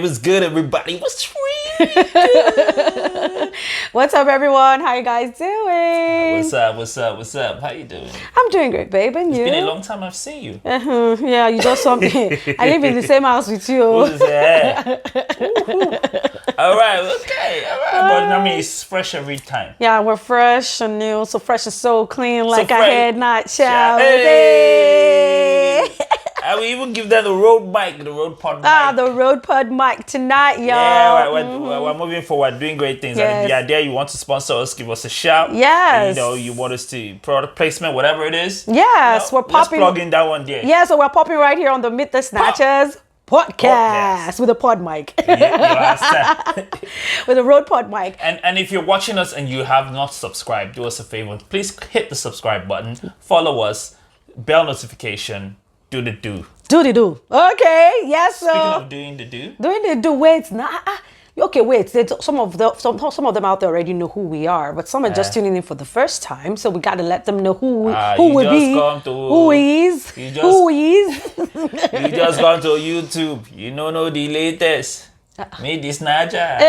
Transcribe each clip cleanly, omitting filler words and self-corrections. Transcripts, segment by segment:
What's good, everybody? What's really good? What's up, everyone? How you guys doing? What's up? How you doing? I'm doing great, babe. And you? It's been a long time I've seen you. Yeah, you just saw me. I live in the same house with you. Who's that? All right. But I mean, it's fresh every time. Yeah, we're fresh and new. So fresh and so clean, like fresh. I had not showered. Hey! I will even give that the road mic, the road pod mic. The road pod mic tonight, y'all. Yeah, we're moving forward, doing great things. Yes. And if the idea you want to sponsor us, give us a shout. Yes. You want us to product placement, whatever it is. Yes, we're popping. Let's plug in that one there. Yeah, so we're popping right here on the Meet the Snatchas podcast with a pod mic. With a road pod mic. And if you're watching us and you have not subscribed, do us a favor. Please hit the subscribe button. Follow us. Bell notification. Do the do. Do the do. Okay, yes, sir. Speaking of doing the do. Doing the do. Wait, okay, wait. Some of them out there already know who we are, but some are just tuning in for the first time. So we got to let them know who we be, who is. You just gone to YouTube. You don't know the latest. Me, this Snatchas.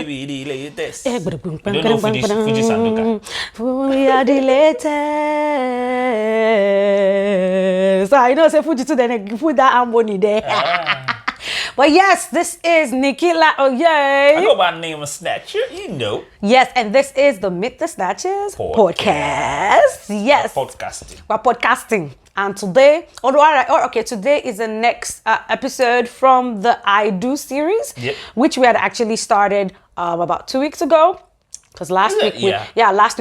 We be the latest. You don't know Fuji Sanduka. We are the latest. I know, say Fuji to then put that harmony there. But yes, this is Nikila. Oh, yay. I go by the name of Snatcher, you know. Yes, and this is the Meet the Snatchas podcast. Yes. Podcasting. We're podcasting. And today, today is the next episode from the I Do series, which we had actually started about 2 weeks ago. Because last week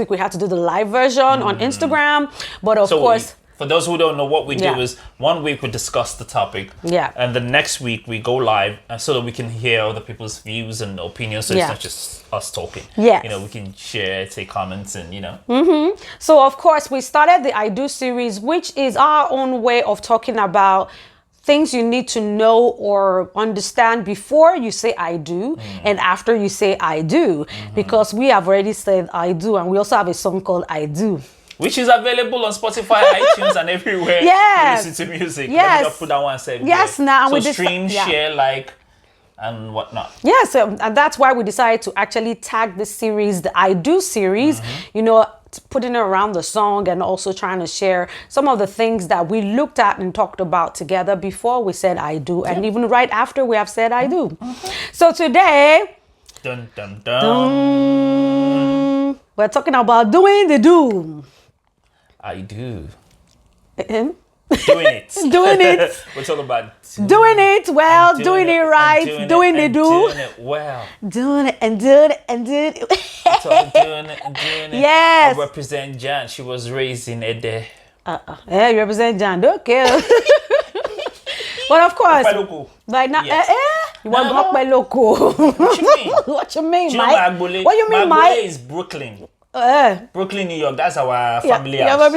we had to do the live version on Instagram. But of course... For those who don't know, what we do is 1 week we discuss the topic, and the next week we go live, so that we can hear other people's views and opinions. So it's not just us talking. Yes. We can share, take comments, and So of course we started the I Do series, which is our own way of talking about things you need to know or understand before you say I do and after you say I do, because we have already said I do, and we also have a song called I Do, which is available on Spotify, iTunes, and everywhere you listen to music. Yes. Let me just put that one save. Yes, now. So stream, share, like, and whatnot. Yes, and that's why we decided to actually tag this series, the I Do series, putting it around the song and also trying to share some of the things that we looked at and talked about together before we said I do, and even right after we have said I do. So today... Dun, dun, dun. We're talking about doing the do. I do. Doing it. Doing it. We're talking about doing it well, doing it right, doing the do. Doing it well. Doing it and doing it and doing it. Doing it and doing it. Yes. I represent Jan. She was raised in Ede. Yeah, you represent Jan. Don't care. But of course, like now, you want to go by local. What you mean? What you mean, Mike? What you mean, Mike? is Brooklyn. Brooklyn, New York. That's our family house.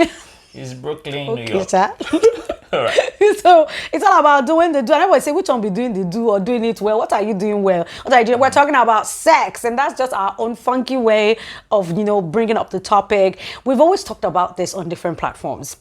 It's Brooklyn, New York. All right. So it's all about doing the do. And everybody say, which one be doing the do or doing it well? What are you doing well? What are you doing? We're talking about sex, and that's just our own funky way of, bringing up the topic. We've always talked about this on different platforms.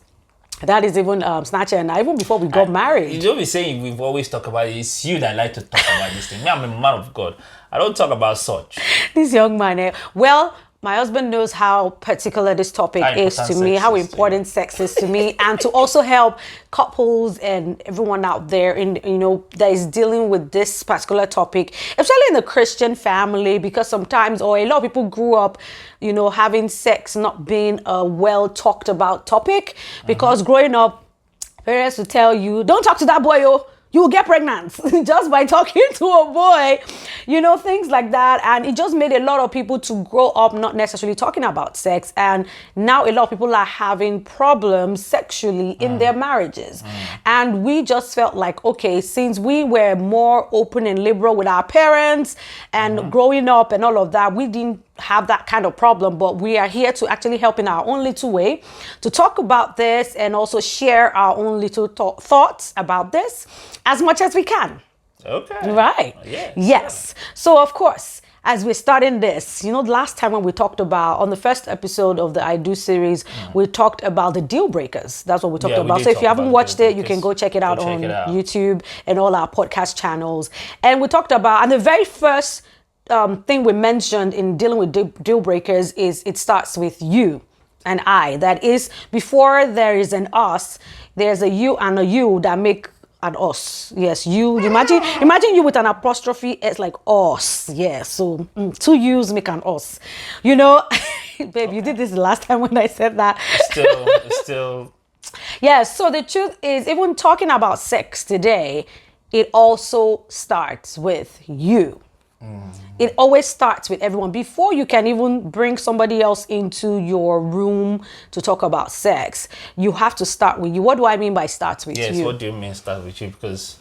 That is even Snatcher and I, even before we got married. You don't be saying we've always talked about it. It's you that like to talk about this thing. Me, I'm a man of God. I don't talk about such. This young man, well, my husband knows how particular this topic is to me, how important sex is to me, and to also help couples and everyone out there that is dealing with this particular topic, especially in the Christian family, because sometimes, or a lot of people grew up, having sex not being a well talked about topic, because growing up, parents would tell you, don't talk to that boy, you will get pregnant just by talking to a boy, things like that. And it just made a lot of people to grow up not necessarily talking about sex. And now a lot of people are having problems sexually in their marriages. And we just felt like, okay, since we were more open and liberal with our parents and growing up and all of that, we didn't have that kind of problem, but we are here to actually help in our own little way to talk about this and also share our own little thoughts about this as much as we can. Okay. Right. Yeah. Yes. So of course, as we're starting this, last time when we talked about, on the first episode of the I Do series, we talked about the deal breakers. That's what we talked about. So if you haven't watched it, you can go check it out on YouTube and all our podcast channels. And we talked about, and the very first thing we mentioned in dealing with deal breakers is it starts with you and I. That is, before there is an us, there's a you and a you that make an us. Yes, you. Imagine you with an apostrophe. It's like us. Yeah. So two yous make an us. Babe, you did this the last time when I said that. Still. Yeah. So the truth is, even talking about sex today, it also starts with you. It always starts with everyone. Before you can even bring somebody else into your room to talk about sex, you have to start with you. What do I mean by starts with you? Yes, what do you mean start with you? Because,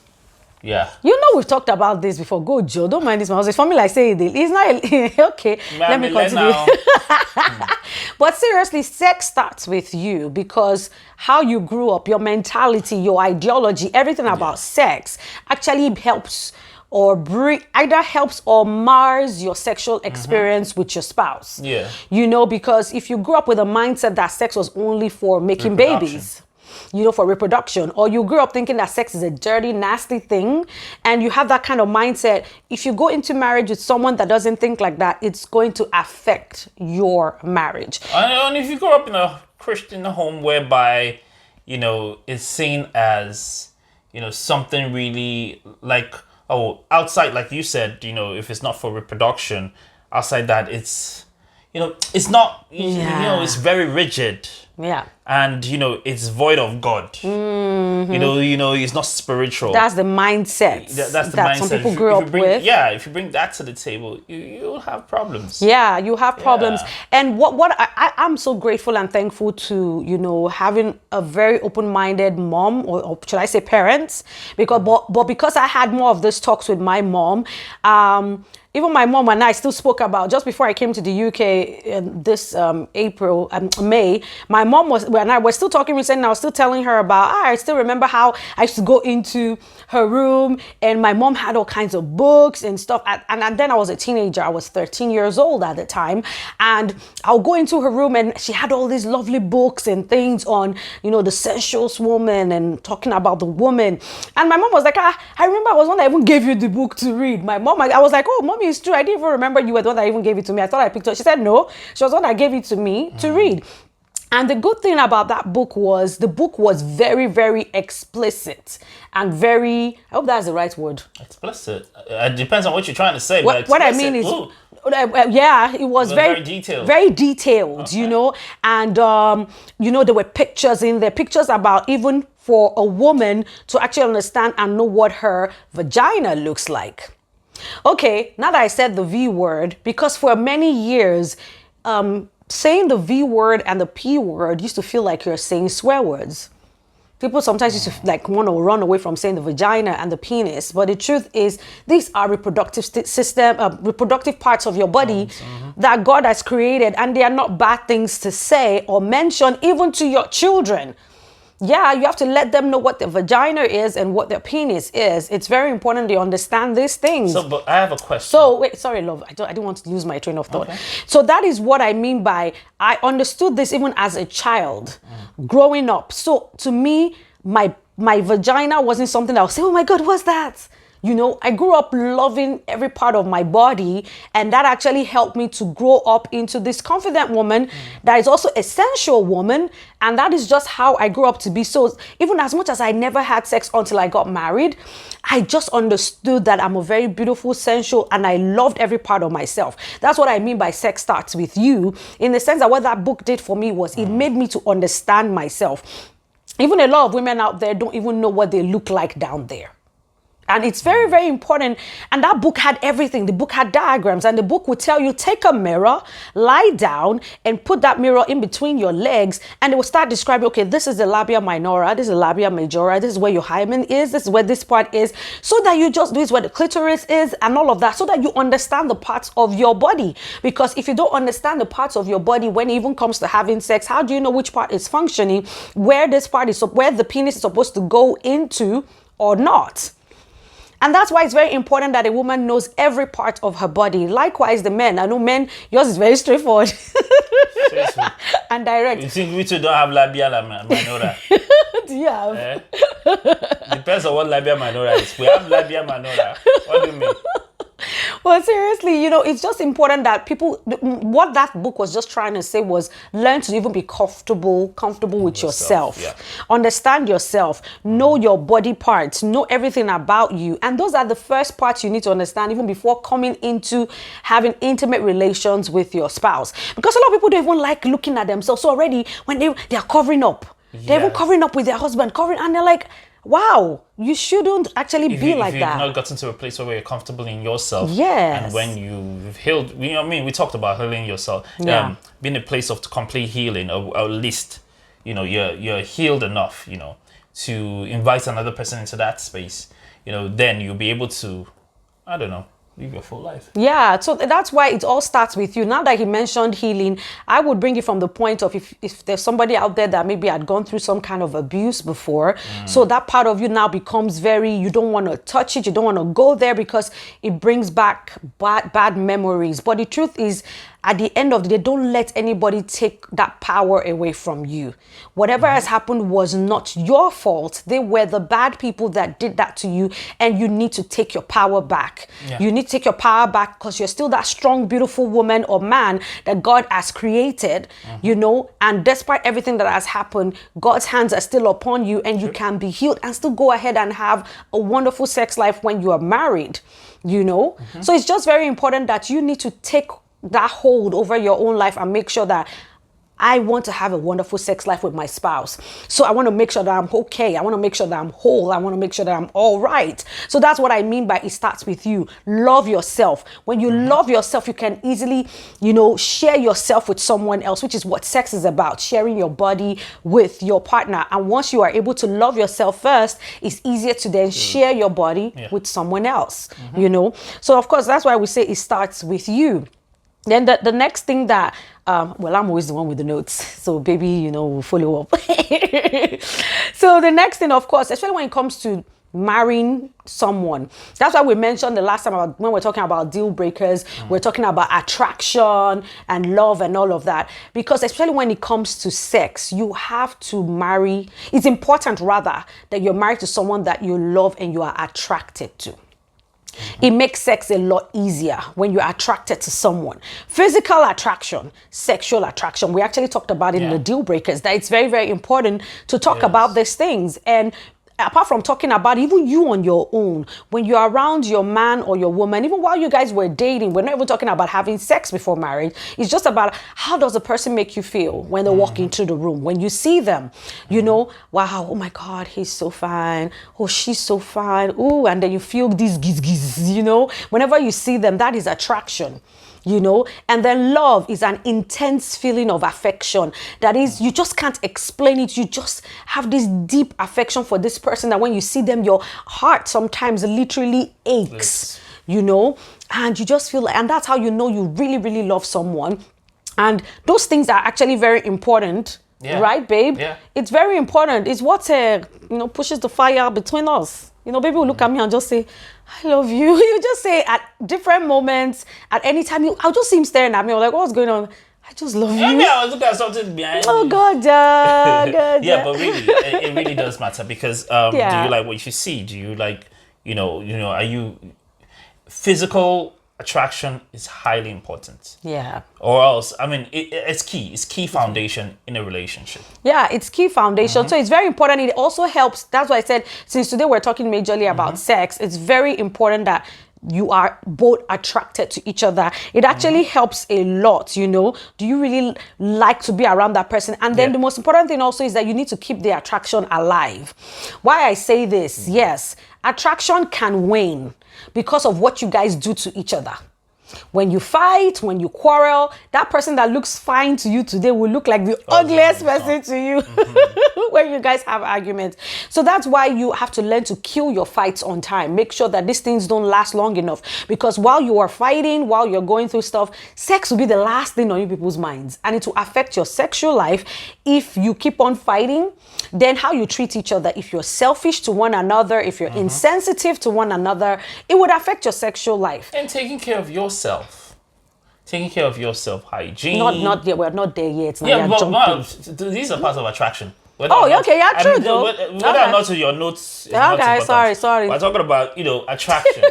yeah. We've talked about this before. Go, Joe. Don't mind this. It's for me like say it. It's not okay. Let me continue. But seriously, sex starts with you because how you grew up, your mentality, your ideology, everything about sex actually helps or either helps or mars your sexual experience with your spouse. Yeah. Because if you grew up with a mindset that sex was only for making babies, for reproduction, or you grew up thinking that sex is a dirty, nasty thing, and you have that kind of mindset, if you go into marriage with someone that doesn't think like that, it's going to affect your marriage. And if you grew up in a Christian home whereby, it's seen as, something really like, outside, like you said, if it's not for reproduction, outside that, it's, it's not, it's very rigid. Yeah. And, it's void of God. Mm-hmm. It's not spiritual. That's the mindset. That's the that mindset. some people grew up with. Yeah, if you bring that to the table, you'll have problems. Yeah, you have problems. And what I'm so grateful and thankful to, having a very open-minded mom, or should I say parents, because I had more of these talks with my mom. Even my mom and I still spoke about, just before I came to the UK in this May, my mom and I were still talking recently, and I was still telling her about, I still remember how I used to go into her room and my mom had all kinds of books and stuff. And then I was a teenager. I was 13 years old at the time. And I'll go into her room and she had all these lovely books and things on, the sensuous woman and talking about the woman. And my mom was like, I remember I was one that even gave you the book to read. My mom, I was like, oh, Mommy, it's true. I didn't even remember you were the one that even gave it to me. I thought I picked it up. She said, no, she was the one that gave it to me to read. And the good thing about that book was the book was very, very explicit and very, I hope that's the right word. Explicit. It depends on what you're trying to say. What I mean is, it was very detailed. Very detailed, okay. And, there were pictures in there, pictures about even for a woman to actually understand and know what her vagina looks like. Okay, now that I said the V word, because for many years, saying the V word and the P word used to feel like you're saying swear words. People sometimes used to want to run away from saying the vagina and the penis, but the truth is these are reproductive reproductive parts of your body that God has created, and they are not bad things to say or mention even to your children. Yeah, you have to let them know what their vagina is and what their penis is. It's very important they understand these things. So, but I have a question. So, wait, sorry, love. I didn't want to lose my train of thought. Okay. So that is what I mean by, I understood this even as a child, growing up. So to me, my vagina wasn't something that I would say, oh my God, what's that? I grew up loving every part of my body, and that actually helped me to grow up into this confident woman that is also a sensual woman, and that is just how I grew up to be. So even as much as I never had sex until I got married, I just understood that I'm a very beautiful, sensual, and I loved every part of myself. That's what I mean by sex starts with you, in the sense that what that book did for me was it made me to understand myself. Even a lot of women out there don't even know what they look like down there. And it's very, very important. And that book had everything. The book had diagrams, and the book would tell you, take a mirror, lie down, and put that mirror in between your legs. And it will start describing, okay, this is the labia minora, this is the labia majora, this is where your hymen is, this is where this part is. So that this is where the clitoris is and all of that, so that you understand the parts of your body. Because if you don't understand the parts of your body when it even comes to having sex, how do you know which part is functioning, where this part is, where the penis is supposed to go into or not? And that's why it's very important that a woman knows every part of her body. Likewise, the men. I know men, yours is very straightforward. And direct. You think we two don't have labia minora? Do you have? Depends on what labia minora is. We have labia minora. What do you mean? Well, seriously, it's just important that people, what that book was just trying to say was learn to even be comfortable with yourself. Yeah. Understand yourself, know your body parts, know everything about you. And those are the first parts you need to understand even before coming into having intimate relations with your spouse. Because a lot of people don't even like looking at themselves. So already when they are covering up, they're even covering up with their husband, and they're like, wow, you shouldn't actually be like that. If you've not gotten to a place where you're comfortable in yourself. Yes. And when you've healed, we talked about healing yourself. Yeah. Being a place of complete healing, or at least, you're healed enough, to invite another person into that space. Then you'll be able to, I don't know, live your full life. Yeah, so that's why it all starts with you. Now that he mentioned healing, I would bring it from the point of if there's somebody out there that maybe had gone through some kind of abuse before, so that part of you now becomes you don't want to touch it, you don't want to go there because it brings back bad memories. But the truth is, at the end of the day, don't let anybody take that power away from you. Whatever has happened was not your fault. They were the bad people that did that to you, and you need to take your power back. Yeah. You need to take your power back because you're still that strong, beautiful woman or man that God has created, and despite everything that has happened, God's hands are still upon you, and you can be healed and still go ahead and have a wonderful sex life when you are married, So it's just very important that you need to take that hold over your own life and make sure that I want to have a wonderful sex life with my spouse. So I want to make sure that I'm okay. I want to make sure that I'm whole. I want to make sure that I'm all right. So that's what I mean by it starts with you. Love yourself. When you love yourself, you can easily, share yourself with someone else, which is what sex is about, sharing your body with your partner. And once you are able to love yourself first, it's easier to then share your body with someone else, So of course, that's why we say it starts with you. Then the next thing that, I'm always the one with the notes. So baby, we'll follow up. So the next thing, of course, especially when it comes to marrying someone, that's why we mentioned the last time when we're talking about deal breakers, we're talking about attraction and love and all of that. Because especially when it comes to sex, you have to marry. It's important rather that you're married to someone that you love and you are attracted to. It makes sex a lot easier when you're attracted to someone. Physical attraction, sexual attraction. We actually talked about it in the deal breakers, that it's very, very important to talk about these things. And apart from talking about even you on your own, when you're around your man or your woman, even while you guys were dating, we're not even talking about having sex before marriage. It's just about how does a person make you feel when they walk into the room, when you see them, wow, oh my God, he's so fine. Oh, she's so fine. Oh, and then you feel these giz, whenever you see them, that is attraction. And then love is an intense feeling of affection. That is, you just can't explain it. You just have this deep affection for this person that when you see them, your heart sometimes literally aches, and you just feel and that's how you know you really, really love someone. And those things are actually very important. Yeah. Right, babe? Yeah. It's very important. It's what, pushes the fire between us. Baby will look at me and just say, I love you. You just say at different moments, at any time, I'll just see him staring at me. I'm like, what's going on? I just love you. Yeah, I was looking at something behind you. Oh, God, yeah, but really, it really does matter because do you like what you see? Do you like, are you... Physical attraction is highly important. Yeah. Or else, it's key. It's key foundation in a relationship. Yeah, it's key foundation. So it's very important. It also helps. That's why I said, since today we're talking majorly about sex, it's very important that you are both attracted to each other. It actually helps a lot, Do you really like to be around that person? And then the most important thing also is that you need to keep the attraction alive. Why I say this, yes, attraction can wane because of what you guys do to each other. When you fight, when you quarrel, that person that looks fine to you today will look like the ugliest person to you when you guys have arguments. So that's why you have to learn to kill your fights on time. Make sure that these things don't last long enough, because while you are fighting, while you're going through stuff, sex will be the last thing on you people's minds, and it will affect your sexual life if you keep on fighting. Then how you treat each other, if you're selfish to one another, if you're insensitive to one another, it would affect your sexual life. And taking care of yourself. Taking care of yourself, hygiene. Not yet. We're not there yet. Now yeah, but these are parts of attraction. True though. Whether or not to your notes. Okay, sorry. We're talking about attraction.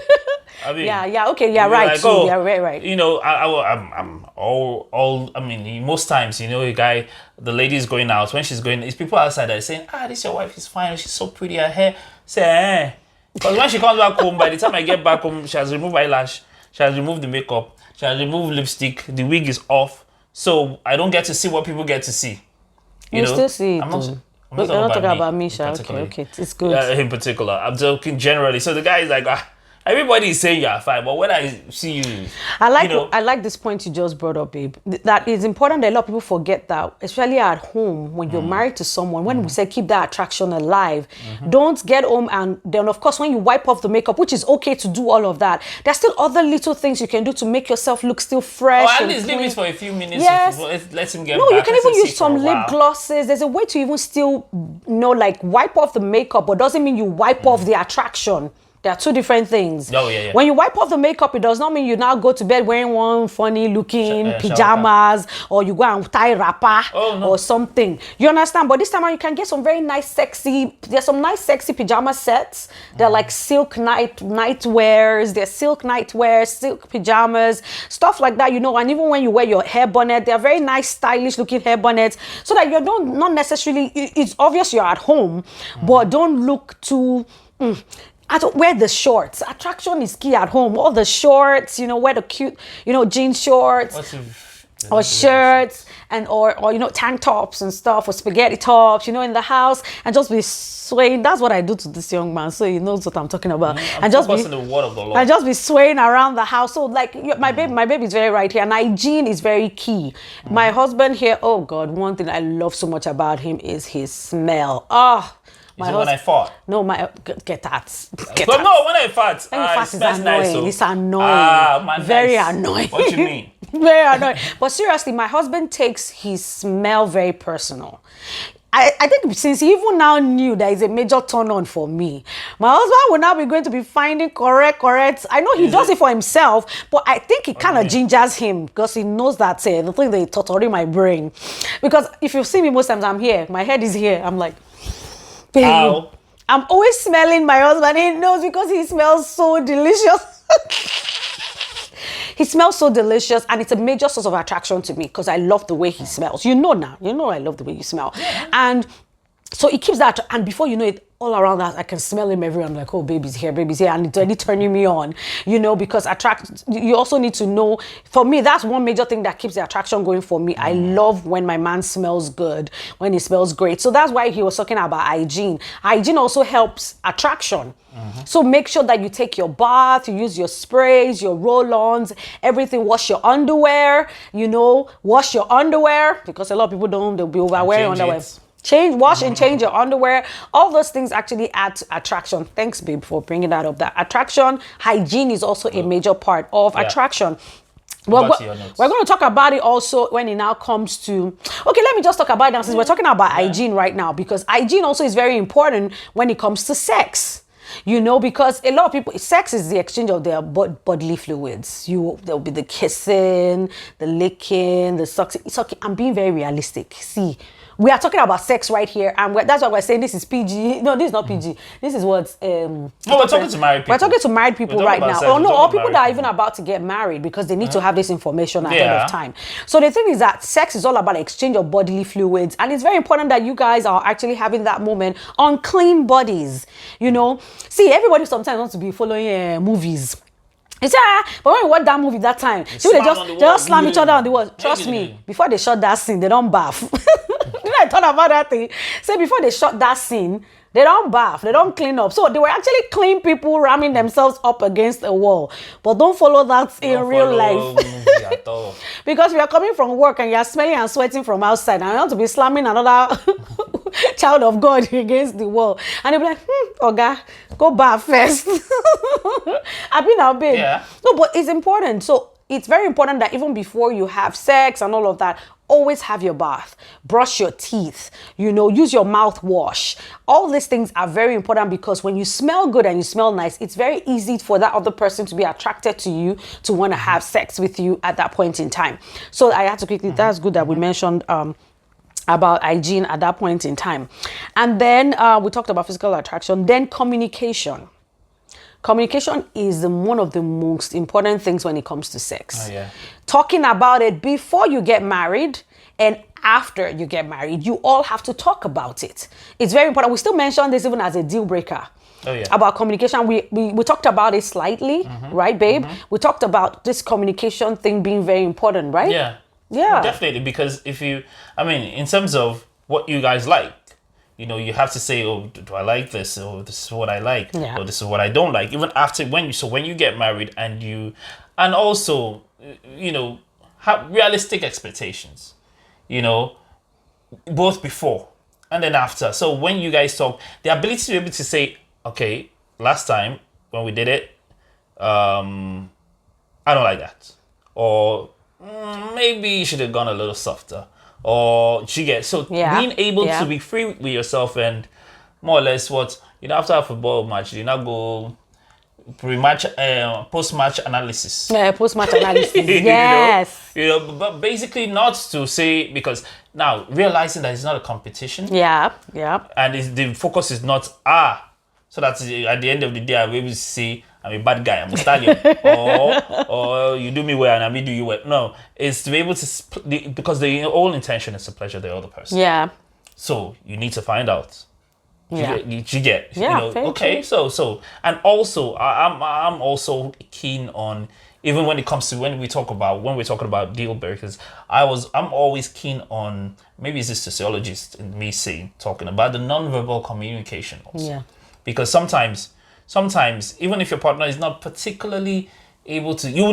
I mean, right. Like, so right. I'm all. I mean, most times, a guy, the lady is going out. When she's going, it's people outside that are saying, this your wife is fine. She's so pretty. Her hair. Say, because when she comes back home, by the time I get back home, she has removed eyelash. She has removed the makeup. She has removed lipstick. The wig is off. So I don't get to see what people get to see. You still see it. I'm not talking about me, Sha. Okay. It's good. In particular. I'm joking generally. So the guy is like, everybody is saying you're fine, but when I see you, I like this point you just brought up, babe. That is important that a lot of people forget that, especially at home, when you're married to someone, when we say keep that attraction alive, don't get home and then, of course, when you wipe off the makeup, which is okay to do all of that, there's still other little things you can do to make yourself look still fresh. Or at least leave it for a few minutes. Yes. Let him get No, back. you can even use some lip glosses. There's a way to even still, wipe off the makeup, but doesn't mean you wipe off the attraction. There are two different things. Oh, yeah. When you wipe off the makeup, it does not mean you now go to bed wearing one funny looking pajamas or you go and tie wrapper or something. You understand? But this time around, you can get some very nice, there's some nice, sexy pajama sets. They're like silk nightwears. They're silk nightwear, silk pajamas, stuff like that, And even when you wear your hair bonnet, they're very nice, stylish looking hair bonnets so that you don't, not necessarily, it's obvious you're at home, but don't look too... wear the shorts. Attraction is key at home. All the shorts, wear the cute, jean shorts or shirts and or tank tops and stuff or spaghetti tops, in the house and just be swaying. That's what I do to this young man, so he knows what I'm talking about. And just be in the word of the Lord. And just be swaying around the house. So my baby is very right here, and hygiene is very key. My husband here, oh God, one thing I love so much about him is his smell. When I fought? No, get that. No, when I fought. When you fart is annoying. Nice, so. It's annoying. Very annoying. What do you mean? Very annoying. But seriously, my husband takes his smell very personal. I think since he even now knew that is a major turn on for me, my husband will now be going to be finding correct. I know he does it for himself, but I think it kind of gingers him because he knows that the thing that torturing my brain. Because if you see me most times, I'm here, my head is here. I'm like, babe, I'm always smelling my husband. He knows because he smells so delicious. He smells so delicious, and it's a major source of attraction to me because I love the way he smells. I love the way you smell. And so it keeps that, and before you know it, all around us, I can smell him everywhere. I'm like, oh, baby's here, and it's already turning me on, because you also need to know, for me, that's one major thing that keeps the attraction going for me. I love when my man smells good, when he smells great. So that's why he was talking about hygiene. Hygiene also helps attraction. So make sure that you take your bath, you use your sprays, your roll-ons, everything. Wash your underwear, wash your underwear, because a lot of people they'll be overwearing underwear. Wash and change your underwear. All those things actually add to attraction. Thanks, babe, for bringing that up. That attraction, hygiene is also a major part of attraction. Well, we're going to talk about it also when it now comes to... Okay, let me just talk about it now since we're talking about hygiene right now, because hygiene also is very important when it comes to sex. Because a lot of people, sex is the exchange of their bodily fluids. There'll be the kissing, the licking, the sucking. I'm being very realistic. See, we are talking about sex right here, and that's why we're saying this is PG. No, this is not PG. This is what... No, we're talking to married people. We're talking to married people right now. Or people that are even about to get married because they need to have this information ahead of time. So the thing is that sex is all about exchange of bodily fluids, and it's very important that you guys are actually having that moment on clean bodies. See, everybody sometimes wants to be following movies. You say, but when we watch that movie that time, they just slam each other on the wall. Trust me, before they shot that scene, they don't bath. I thought about that thing, say before they shot that scene, they don't bath, they don't clean up. So they were actually clean people ramming themselves up against a wall. But don't follow that in real life. Because we are coming from work and you're smelling and sweating from outside, and you want to be slamming another child of God against the wall. And they'll be like, Oga, go bath first. I've been out, babe. Yeah. No, but it's important. So it's very important that even before you have sex and all of that, always have your bath, brush your teeth, use your mouthwash. All these things are very important because when you smell good and you smell nice, it's very easy for that other person to be attracted to you, to want to have sex with you at that point in time. So I had to quickly, that's good that we mentioned about hygiene at that point in time. And then we talked about physical attraction, then communication. Communication is one of the most important things when it comes to sex. Oh, yeah. Talking about it before you get married and after you get married, you all have to talk about it. It's very important. We still mention this even as a deal breaker. Oh, yeah. About communication. We talked about it slightly, right, babe? We talked about this communication thing being very important, right? Yeah. Yeah. Definitely, because in terms of what you guys like, you have to say, oh, do I like this? Or this is what I like. Yeah. Or this is what I don't like. Even after, when you get married and also, have realistic expectations, both before and then after. So when you guys talk, the ability to be able to say, okay, last time when we did it, I don't like that. Or maybe you should have gone a little softer. Or being able to be free with yourself and more or less after a football match, you now go pre-match, post-match analysis. Yeah, post-match analysis. Yes. But basically not to say, because now realizing that it's not a competition. Yeah. And the focus is not so that at the end of the day I'll be able to say I'm a bad guy, I'm a stallion, or you do me well and I do you well. No, it's to be able to because the whole intention is to pleasure the other person. Yeah. So you need to find out. Yeah. You get. Yeah. Okay. True. So and also I'm also keen on, even when it comes to when we're talking about deal breakers, I'm always keen on, maybe it's a sociologist in me talking about the nonverbal communication also. Yeah. Because sometimes even if your partner is not particularly able to, you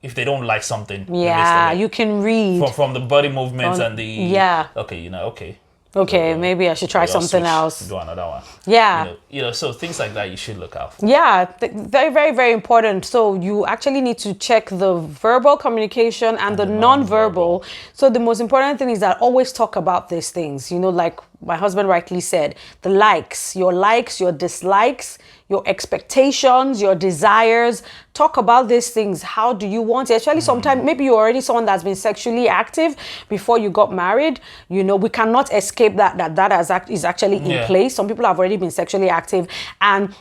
if they don't like something. Yeah, you can read from the body movements and the okay, maybe I should try something else. Do another one. Yeah. So things like that you should look out for. Yeah, very, very, very important. So you actually need to check the verbal communication and the non-verbal. So the most important thing is that always talk about these things. Like my husband rightly said, the likes, your dislikes, your expectations, your desires. Talk about these things. How do you want it? Actually, sometimes maybe you're already someone that's been sexually active before you got married. We cannot escape that is actually in place. Some people have already been sexually active and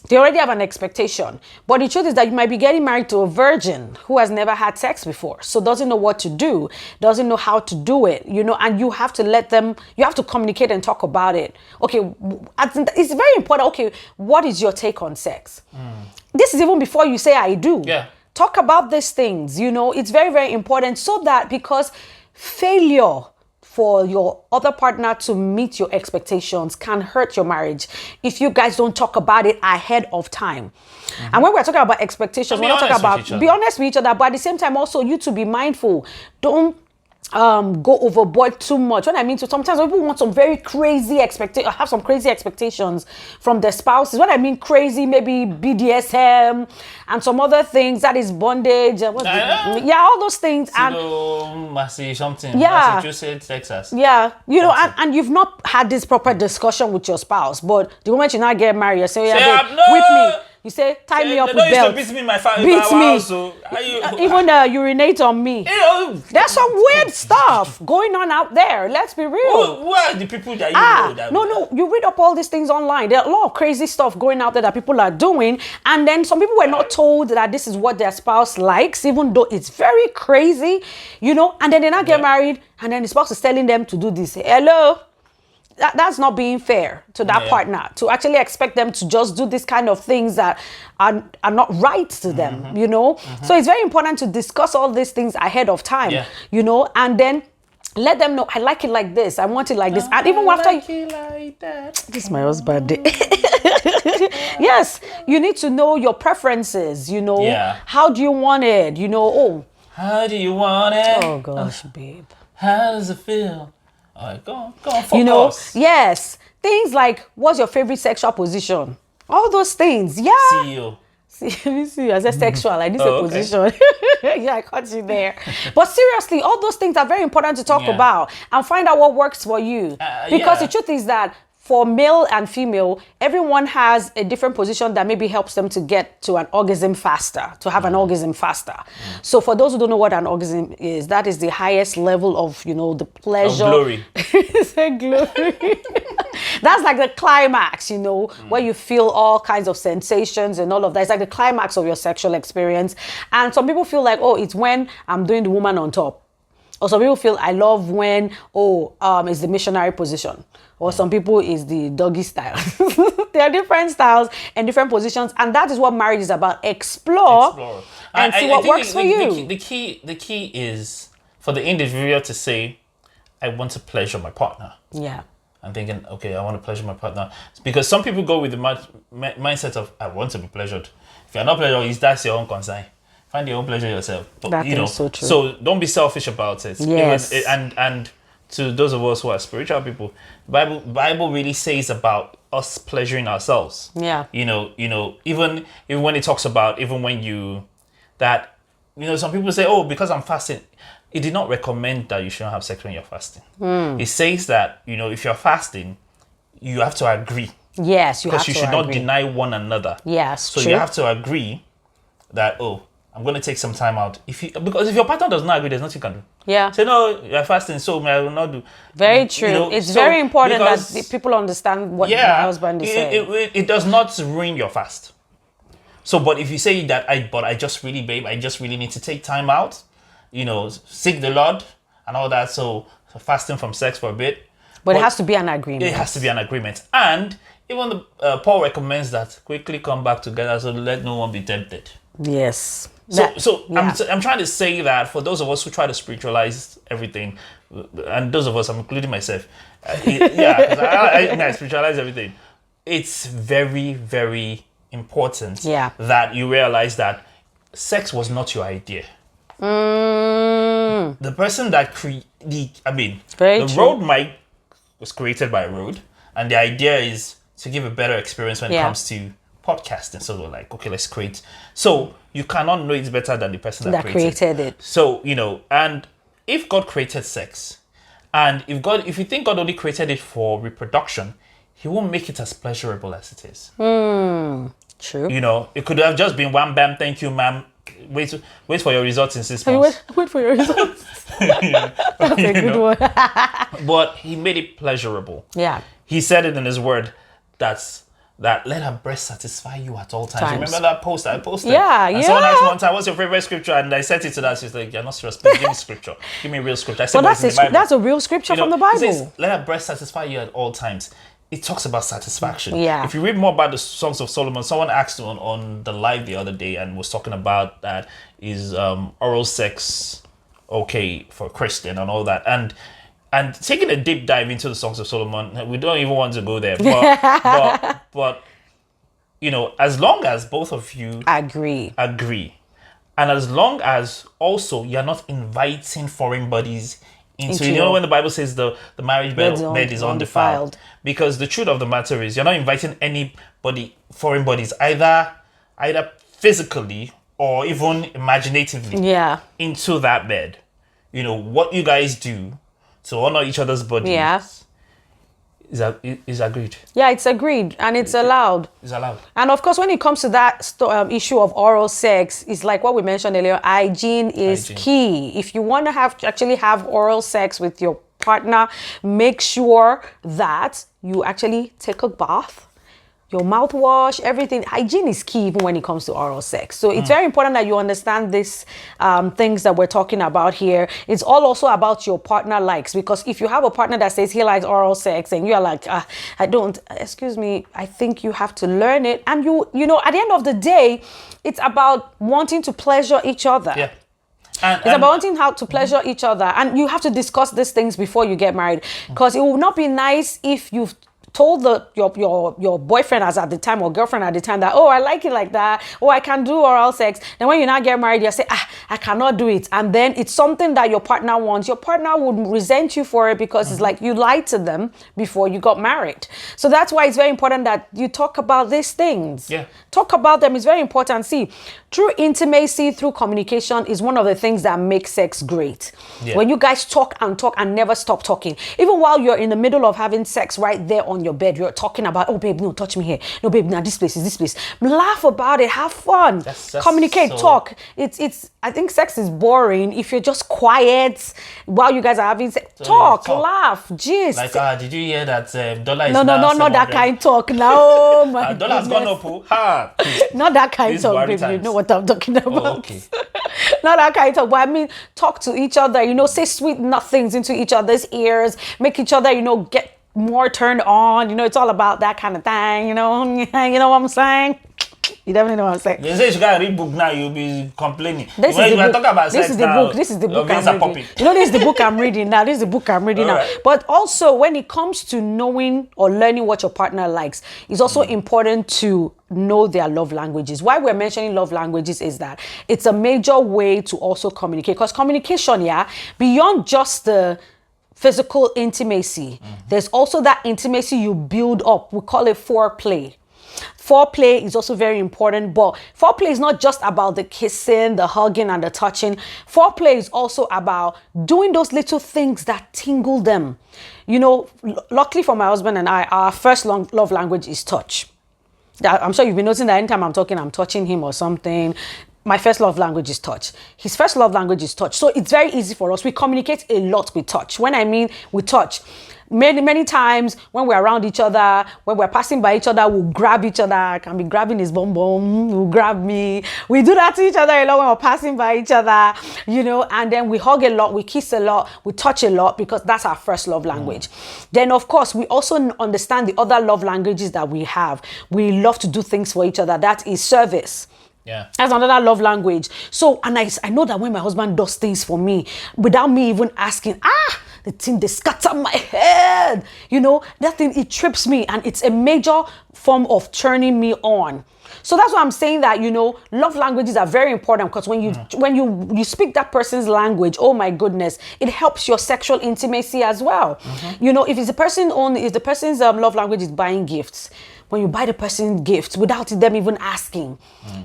they already have an expectation. But the truth is that you might be getting married to a virgin who has never had sex before, so doesn't know what to do, doesn't know how to do it, and you have to you have to communicate and talk about it. Okay, it's very important. Okay, what is your take on sex? This is even before you say I do. Yeah. Talk about these things, it's very, very important, so that because failure for your other partner to meet your expectations can hurt your marriage if you guys don't talk about it ahead of time. And when we're talking about expectations, we're not talking about be honest with each other, but at the same time also you to be mindful. Don't go overboard too much. What I mean, so sometimes people want some very crazy have some crazy expectations from their spouses. What I mean crazy, maybe BDSM and some other things, that is bondage. All those things. Massachusetts, Texas. Yeah, and you've not had this proper discussion with your spouse, but the moment you now get married, you say, babe, whip me. You say, tie me up with belt. Beat me in my house. So even urinate on me. There's some weird stuff going on out there. Let's be real. Who are the people that you know? No. You read up all these things online. There are a lot of crazy stuff going out there that people are doing. And then some people were not told that this is what their spouse likes, even though it's very crazy, And then they now get married, and then the spouse is telling them to do this. Hello. That's not being fair to that partner, to actually expect them to just do this kind of things that are not right to them, So it's very important to discuss all these things ahead of time, and then let them know, I like it like this, I want it like this. And even after like it like that. this is my husband. Yes, you need to know your preferences, Yeah. How do you want it? How do you want it? Oh gosh, babe. How does it feel? All right, go on, focus. Yes, things like, what's your favorite sexual position? All those things, yeah. See you. See, I said sexual, I didn't say Okay. position. Yeah, I caught you there. But seriously, all those things are very important to talk about and find out what works for you. Because the truth is that for male and female, everyone has a different position that maybe helps them to get to an orgasm faster, to have an orgasm faster. So for those who don't know what an orgasm is, that is the highest level of, the pleasure. Of glory. Say glory. That's like the climax, where you feel all kinds of sensations and all of that. It's like the climax of your sexual experience. And some people feel like, it's when I'm doing the woman on top. Or some people feel I love when, it's the missionary position. Or some people is the doggy style. There are different styles and different positions. And that is what marriage is about. Explore. And see what works for you. The key is for the individual to say, I want to pleasure my partner. Yeah. I'm thinking, okay, I want to pleasure my partner. Because some people go with the mindset of, I want to be pleasured. If you're not pleasured, that's your own concern. Find your own pleasure yourself. But, That is so true. So don't be selfish about it. Yes. And to those of us who are spiritual people, Bible really says about us pleasuring ourselves. Yeah. Even when it talks about, even when some people say, because I'm fasting. It did not recommend that you shouldn't have sex when you're fasting. It says that, if you're fasting, you have to agree. Yes, because you should not deny one another. Yes, so you have to agree that, I'm going to take some time out. Because if your partner does not agree, there's nothing you can do. Yeah. Say, no, you're fasting, so I will not do. Very true. It's very important that people understand what my husband is saying. It does not ruin your fast. So, but if you say that, I just really need to take time out, seek the Lord and all that. So fasting from sex for a bit. But it has to be an agreement. It has to be an agreement. And even Paul recommends that quickly come back together so let no one be tempted. Yes. I'm trying to say that for those of us who try to spiritualize everything, and those of us, I'm including myself, because I spiritualize everything. It's very, very important that you realize that sex was not your idea. The person that the road mic was created by Road, and the idea is to give a better experience when it comes to podcasting. So we're like, okay, let's create. So you cannot know it better than the person that created it. So and if God created sex, and if you think God only created it for reproduction, He won't make it as pleasurable as it is. True. It could have just been one bam, thank you, ma'am. Wait for your results in 6 months. Wait for your results. That's a good one. But He made it pleasurable. Yeah. He said it in His word that let her breast satisfy you at all times. Remember that post I posted? Yeah, and someone asked me one time, what's your favorite scripture? And I sent it to that. She's like, you're not serious. Please give me scripture. Give me real scripture. I said, that's a real scripture from the Bible. It says, let her breast satisfy you at all times. It talks about satisfaction. Yeah. If you read more about the Songs of Solomon, someone asked on the live the other day and was talking about that is oral sex okay for a Christian and all that. And taking a deep dive into the Songs of Solomon, we don't even want to go there. But as long as both of you agree, and as long as also you're not inviting foreign bodies into when the Bible says the marriage bed is undefiled. Because the truth of the matter is you're not inviting foreign bodies, either physically or even imaginatively into that bed. What you guys do to honor each other's bodies is agreed. Yeah, it's agreed and it's allowed. It's allowed. And of course, when it comes to that issue of oral sex, it's like what we mentioned earlier, hygiene is key. If you want to actually have oral sex with your partner, make sure that you actually take a bath, your mouthwash, everything. Hygiene is key even when it comes to oral sex. So it's very important that you understand these things that we're talking about here. It's all also about your partner likes, because if you have a partner that says he likes oral sex and you're like, I don't, excuse me, I think you have to learn it. And you know, at the end of the day, it's about wanting to pleasure each other. Yeah. It's about wanting how to pleasure each other. And you have to discuss these things before you get married. Because it will not be nice if you've told your boyfriend as at the time or girlfriend at the time that, oh, I like it like that, oh, I can do oral sex. Then when you now get married, you say, I cannot do it. And then it's something that your partner wants. Your partner would resent you for it because it's like you lied to them before you got married. So that's why it's very important that you talk about these things. Yeah. Talk about them. It's very important. See, true intimacy through communication is one of the things that makes sex great. Yeah. When you guys talk and never stop talking. Even while you're in the middle of having sex right there on your bed, you're talking about, oh babe, no, touch me here. No babe, now this place is this place. Laugh about it, have fun. That's communicate, talk. It's I think sex is boring if you're just quiet while you guys are having sex. So talk, laugh, gist. Like, did you hear that dollar is no, not that kind of talk. No, my dollar's gone up. Not that kind of talk, baby. You know what I'm talking about. Oh, okay. Not that kind of talk, but I mean, talk to each other, say sweet nothings into each other's ears, make each other, get more turned on. It's all about that kind of thing, you know what I'm saying? You definitely know what I'm saying. You say you gotta read book now, you'll be complaining. This is the book. This is the book I'm reading. This is the book I'm reading now. This is the book I'm reading now. Right. But also, when it comes to knowing or learning what your partner likes, it's also important to know their love languages. Why we're mentioning love languages is that it's a major way to also communicate. Because communication, beyond just the physical intimacy, there's also that intimacy you build up. We call it foreplay. Foreplay is also very important, but foreplay is not just about the kissing, the hugging, and the touching. Foreplay is also about doing those little things that tingle them. Luckily for my husband and I, our first love language is touch. I'm sure you've been noticing that anytime I'm talking, I'm touching him or something. My first love language is touch. His first love language is touch. So it's very easy for us. We communicate a lot with touch. When I mean with touch, many times when we're around each other, when we're passing by each other, we'll grab each other. I can be grabbing his bum, will grab me. We do that to each other a lot when we're passing by each other, and then we hug a lot, we kiss a lot, we touch a lot because that's our first love language. Then, of course, we also understand the other love languages that we have. We love to do things for each other. That is service. Yeah. That's another love language. So, and I know that when my husband does things for me, without me even asking, the thing, they scatter my head. That thing, it trips me, and it's a major form of turning me on. So that's why I'm saying that, love languages are very important because when you speak that person's language, oh my goodness, it helps your sexual intimacy as well. If the person's love language is buying gifts, when you buy the person gifts without them even asking,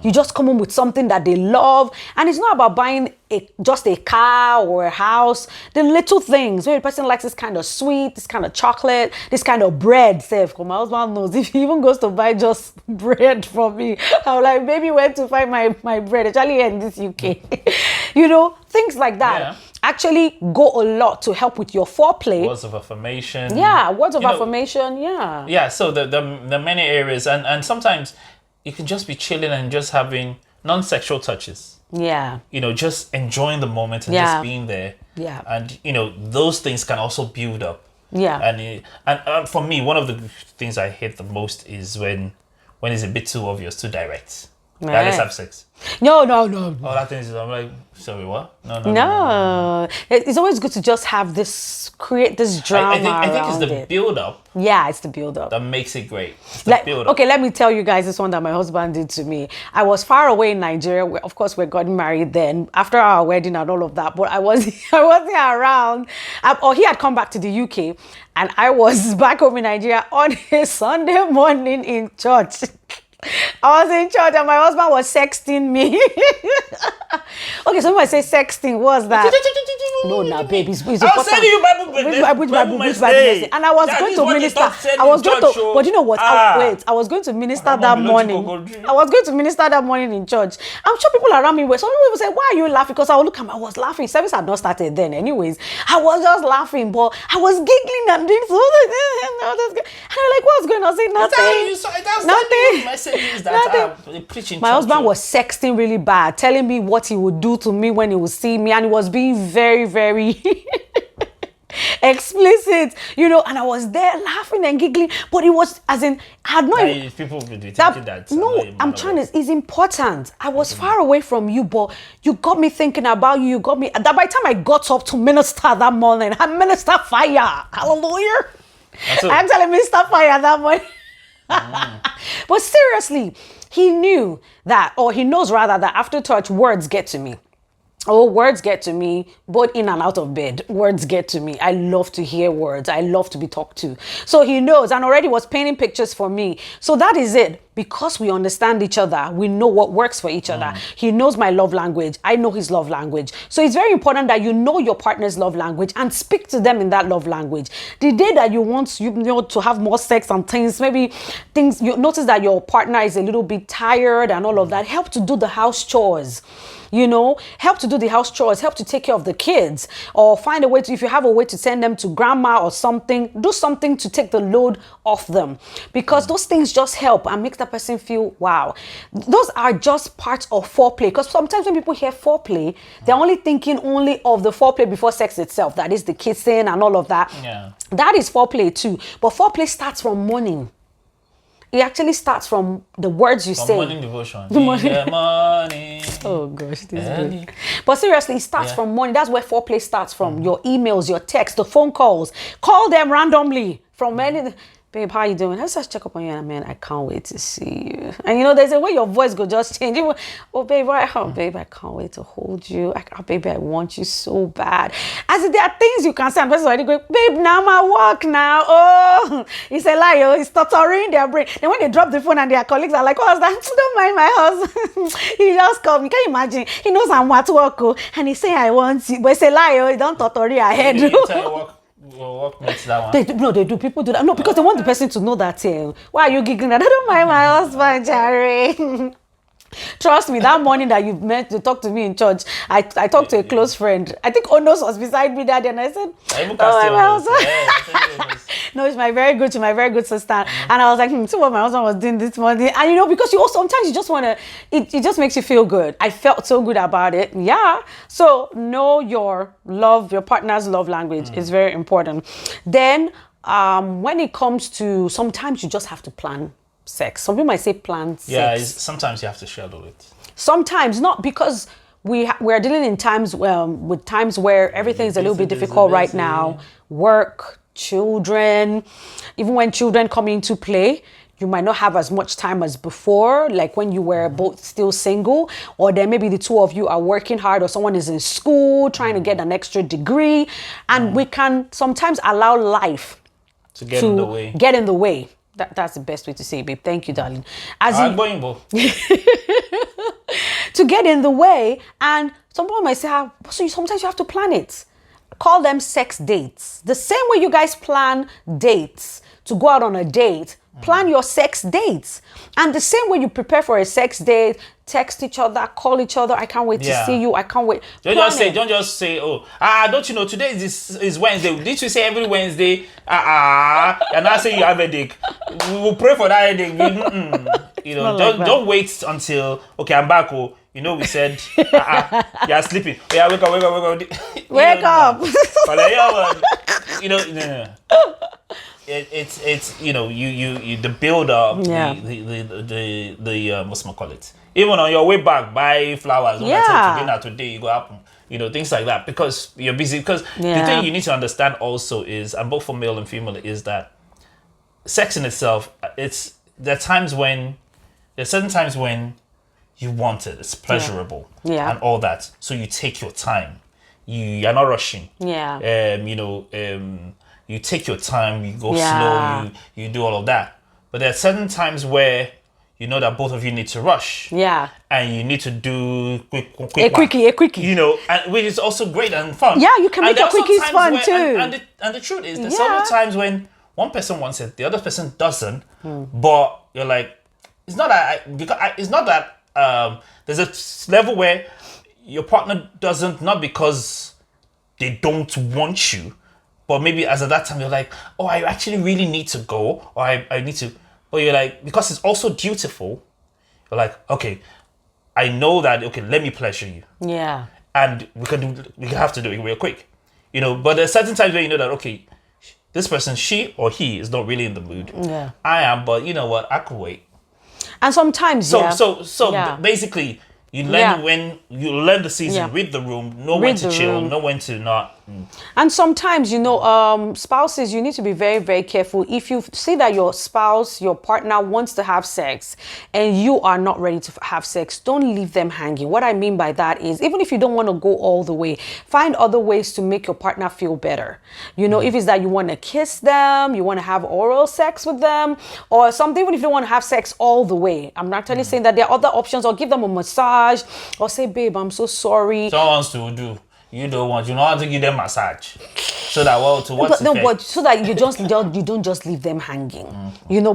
you just come home with something that they love. And it's not about buying just a car or a house. The little things, when the person likes this kind of sweet, this kind of chocolate, this kind of bread. Say, my husband knows, if he even goes to buy just bread for me, I'm like, baby, where to find my bread? It's actually in this UK. Things like that. Actually go a lot to help with your foreplay. Words of affirmation. Yeah, words of affirmation, Yeah, so the many areas, and sometimes you can just be chilling and just having non-sexual touches. Yeah. Just enjoying the moment and just being there. Yeah. And, those things can also build up. Yeah. And for me, one of the things I hate the most is when it's a bit too obvious, too direct. Right. Yeah, let's have sex. No. All that things, I'm like, sorry, what? No. It's always good to just have create this drama. I think it's the build up. Yeah, it's the build up that makes it great. Okay, let me tell you guys this one that my husband did to me. I was far away in Nigeria. Of course, we got married then after our wedding and all of that. But I wasn't around. Or he had come back to the UK, and I was back home in Nigeria on a Sunday morning in church. I was in church and my husband was sexting me. Okay, so when I say sexting, what's that? No, baby. I'll send you Bible message. And I was going to minister. But you know what? I was going to minister that morning. I was going to minister that morning in church. I'm sure people around me were. Some people would say, "Why are you laughing?" Because I would look at. I was laughing. Service had not started then, anyways. I was just laughing, but I was giggling and doing so. And I'm like, "What's going on?" I said, "Nothing." My husband was sexting really bad, telling me what he would do to me when he would see me, and he was being very, very explicit, and I was there laughing and giggling, but it was as in I had not even, People will be thinking that. no, I'm trying to, it's important. I was far away from you, but you got me thinking about you. You got me, that by the time I got up to minister that morning, I minister fire. Hallelujah. I'm telling minister fire that morning. But seriously, he knew that, or he knows rather, that after touch, words get to me. Oh, words get to me, both in and out of bed. Words get to me. I love to hear words. I love to be talked to. So he knows, and already was painting pictures for me. So that is it. Because we understand each other, we know what works for each other. He knows my love language. I know his love language. So it's very important that you know your partner's love language and speak to them in that love language. The day that you want to have more sex and things, maybe things, you notice that your partner is a little bit tired and all of that, help to do the house chores. Help to do the house chores, help to take care of the kids, or find a way to, if you have a way to send them to grandma or something, do something to take the load off them, because those things just help and make the person feel, wow. Those are just parts of foreplay, because sometimes when people hear foreplay, they're only thinking only of the foreplay before sex itself, that is the kissing and all of that. That is foreplay too, but foreplay starts from morning. It actually starts from the words you say. Morning devotion. The morning. Oh gosh, this is good. But seriously, it starts from morning. That's where foreplay starts from. Your emails, your texts, the phone calls. Call them randomly from any. Babe, how you doing? Let's just check up on you. And man, I can't wait to see you. And there's a way your voice could just change. Oh, babe, babe, I can't wait to hold you. Baby, I want you so bad. As if there are things you can say. And person already going, babe, now my work now. Oh, it's a lie. Oh, it's stuttering their brain. And when they drop the phone and their colleagues are like, what's that? Don't mind my husband. He just called me. Can you imagine? He knows I'm at work. And he's saying I want you. But it's a lie. Oh, don't stutter your head. Workmates that one. They do. People do that. No, because they want the person to know that. Why are you giggling? I don't mind my husband, Jerry. Trust me, that morning that you meant to talk to me in church, I talked to a close friend. I think Onos was beside me that day, and I said, no, she's my very good sister. And I was like, see what my husband was doing this morning. And because you also, sometimes you just want to, it just makes you feel good. I felt so good about it. Yeah. So know your partner's love language is very important. Then when it comes to, sometimes you just have to plan sex. Some people might say plan sex. Yeah, sometimes you have to schedule it. Sometimes not, because we're dealing in times with times where everything's a little bit difficult right now. Work, children, even when children come into play, you might not have as much time as before, like when you were both still single, or then maybe the two of you are working hard, or someone is in school trying to get an extra degree, and we can sometimes allow life to get in the way. That's the best way to say it, babe. Thank you, darling. To get in the way, and some people might say, so sometimes you have to plan it. Call them sex dates. The same way you guys plan dates to go out on a date, plan your sex dates. And the same way you prepare for a sex date, text each other, call each other. I can't wait to see you. I can't wait. Don't just say, don't you know, today is Wednesday. Did you say every Wednesday? And I say you have a headache. We will pray for that headache. Don't wait until, okay, I'm back. We said, you're sleeping. Yeah, wake up. Wake up. No. It's you the build up, the what's my call it? Even on your way back, buy flowers. Today you go happen. Things like that, because you're busy. Because the thing you need to understand also is, and both for male and female, is that sex in itself, there's certain times when you want it, it's pleasurable, and all that. So you take your time. You're not rushing. You take your time, you go slow, you do all of that. But there are certain times where you know that both of you need to rush. Yeah. And you need to do a quickie. And which is also great and fun. Yeah, you can make your quickies fun too. And the truth is, there's several times when one person wants it, the other person doesn't. But you're like, it's not that there's a level where your partner doesn't, not because they don't want you, but maybe as at that time you're like, oh, I actually really need to go, or I need to. But you're like, because it's also dutiful, you're like, okay, I know that, okay, let me pleasure you. Yeah. And we have to do it real quick. but there's certain times where you know that, okay, this person, she or he, is not really in the mood. Yeah. I am, but you know what? I could wait. And sometimes, So basically, you learn when you learn the season, read the room, know when to chill, know when to not. And sometimes, spouses, you need to be very, very careful. If you see that your spouse, your partner wants to have sex and you are not ready to have sex, don't leave them hanging. What I mean by that is, even if you don't want to go all the way, find other ways to make your partner feel better. If it's that you want to kiss them, you want to have oral sex with them or something, even if you don't want to have sex all the way. I'm not actually saying that there are other options, or give them a massage or say, babe, I'm so sorry. Someone wants to do. You don't want. You know how to give them massage, so that but so that you don't just leave them hanging.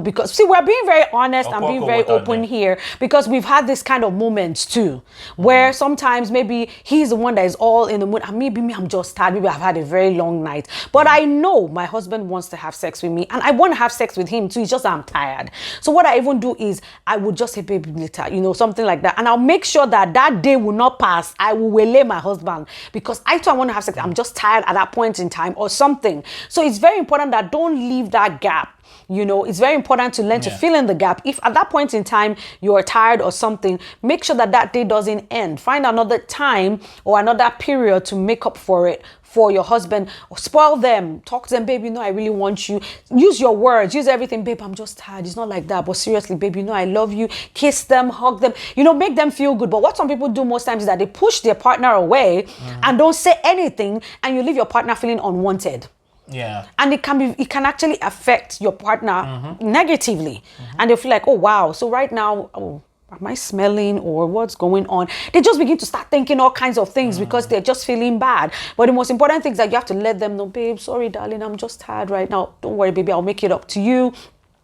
Because see, we're being very honest and being very open here, because we've had this kind of moments too, where sometimes maybe he's the one that is all in the mood, and maybe me, I'm just tired. Maybe I've had a very long night, but I know my husband wants to have sex with me, and I want to have sex with him too. It's just that I'm tired. So what I even do is I would just say, baby, later, something like that, and I'll make sure that day will not pass. I will waylay my husband, because I too want to have sex. I'm just tired at that point in time or something. So it's very important that don't leave that gap. It's very important to learn to fill in the gap. If at that point in time you're tired or something, make sure that day doesn't end. Find another time or another period to make up for it for your husband. Or spoil them. Talk to them, babe, I really want you. Use your words. Use everything. Babe, I'm just tired. It's not like that. But seriously, babe, I love you. Kiss them, hug them. Make them feel good. But what some people do most times is that they push their partner away and don't say anything, and you leave your partner feeling unwanted. Yeah. And it can actually affect your partner negatively. And they'll feel like, oh, wow. So right now, am I smelling, or what's going on? They just begin to start thinking all kinds of things because they're just feeling bad. But the most important thing is that you have to let them know, babe, sorry, darling, I'm just tired right now. Don't worry, baby, I'll make it up to you.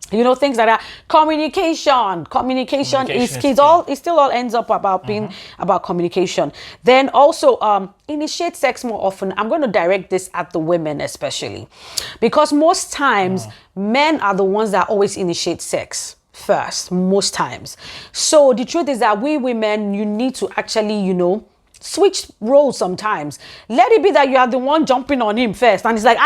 Things like that. Communication is key. It still all ends up about being about communication. Then also initiate sex more often. I'm going to direct this at the women especially, because most times men are the ones that always initiate sex first, most times. So the truth is that we women, you need to actually, switch roles sometimes. Let it be that you are the one jumping on him first, and it's like,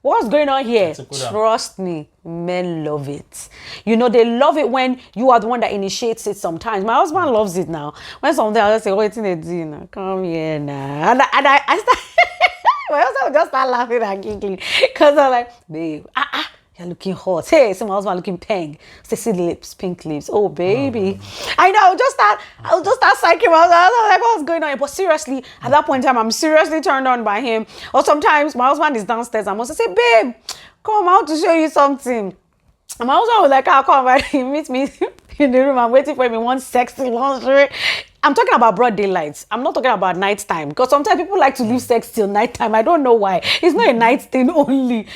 what's going on here? Trust me, men love it. They love it when you are the one that initiates it sometimes. My husband loves it now. When something, I'll just say, wait till they do now. Come here now. And I start, my husband will just start laughing and giggling. Because I'm like, babe, you're looking hot. Hey, see my husband looking pink. Sexy lips, pink lips. Oh, baby. I know, I'll just start psyching myself. I was like, what's going on? But seriously, at that point in time, I'm seriously turned on by him. Or sometimes my husband is downstairs. I must say, babe, come, I want to show you something. And my husband was like, I'll come back. He meets me in the room. I'm waiting for him in one sexy lingerie. I'm talking about broad daylight. I'm not talking about nighttime, because sometimes people like to leave sex till nighttime. I don't know why. It's not a night thing only.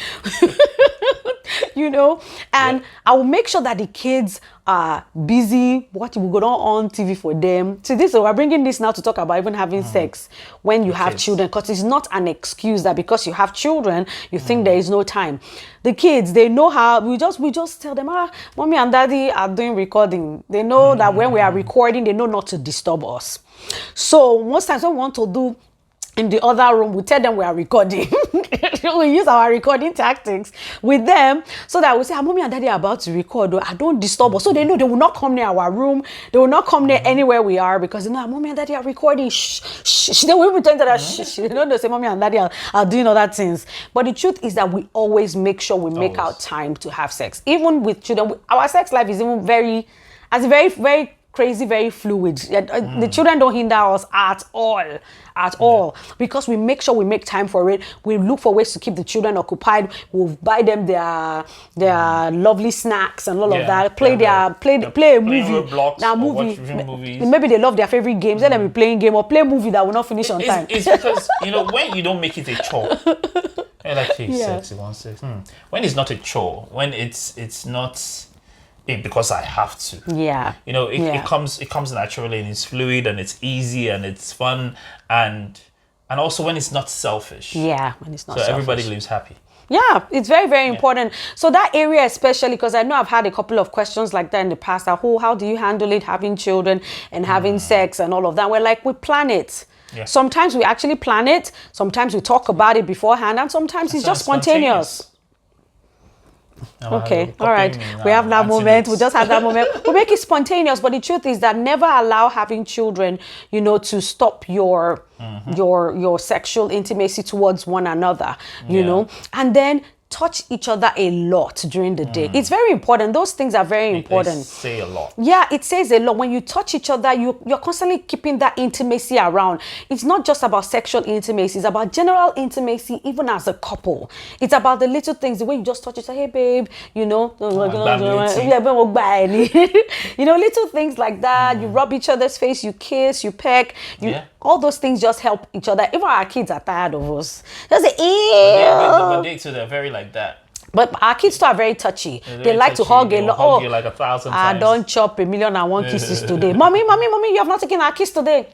And I will make sure that the kids are busy. What we go on TV for them. So we're bringing this now to talk about even having sex when you have children, because it's not an excuse that because you have children, you think there is no time. The kids, they know how. We just tell them, mommy and daddy are doing recording. They know that when we are recording, they know not to disturb us. So most times what we want to do in the other room, we tell them we are recording. We use our recording tactics with them so that we say, mommy and daddy are about to record. Don't disturb us. So they know they will not come near our room. They will not come near anywhere we are, because they know mommy and daddy are recording. Shh. They will pretend that shh. They know they say mommy and daddy are doing other things. But the truth is that we always make sure we make out time to have sex. Even with children, our sex life is even very, very crazy, very fluid. The children don't hinder us at all, because we make sure we make time for it. We look for ways to keep the children occupied. We'll buy them their lovely snacks and all of that. Play a movie. Now movie. Maybe they love their favorite games. Let them be playing game or play a movie that will not finish on time. It's because when you don't make it a chore. Like sex, you want sex. When it's not a chore, when it's not because I have to. It comes naturally, and it's fluid, and it's easy, and it's fun, and also when it's not selfish. When it's not selfish. So everybody lives happy. Yeah, it's very, very important. So that area especially, because I know I've had a couple of questions like that in the past. How do you handle it, having children and having sex and all of that? We're like, we plan it. Yeah. Sometimes we actually plan it. Sometimes we talk about it beforehand, and sometimes it's just spontaneous. Okay, all right. We have that moment. We just have that moment. We make it spontaneous, but the truth is that never allow having children, to stop your sexual intimacy towards one another. You know, and then touch each other a lot during the day. It's very important. Those things are very important. They say a lot. Yeah, it says a lot. When you touch each other, you're constantly keeping that intimacy around. It's not just about sexual intimacy. It's about general intimacy, even as a couple. It's about the little things, the way you just touch each other. Hey, babe, little things like that. You rub each other's face, you kiss, you peck. All those things just help each other. Even our kids are tired of us. Just say, but they too, they're very like that. But our kids too are very touchy. They like to hug a lot. Hug you like 1,000 times. I don't chop 1,000,001 kisses today. Mommy, you have not taken our kiss today.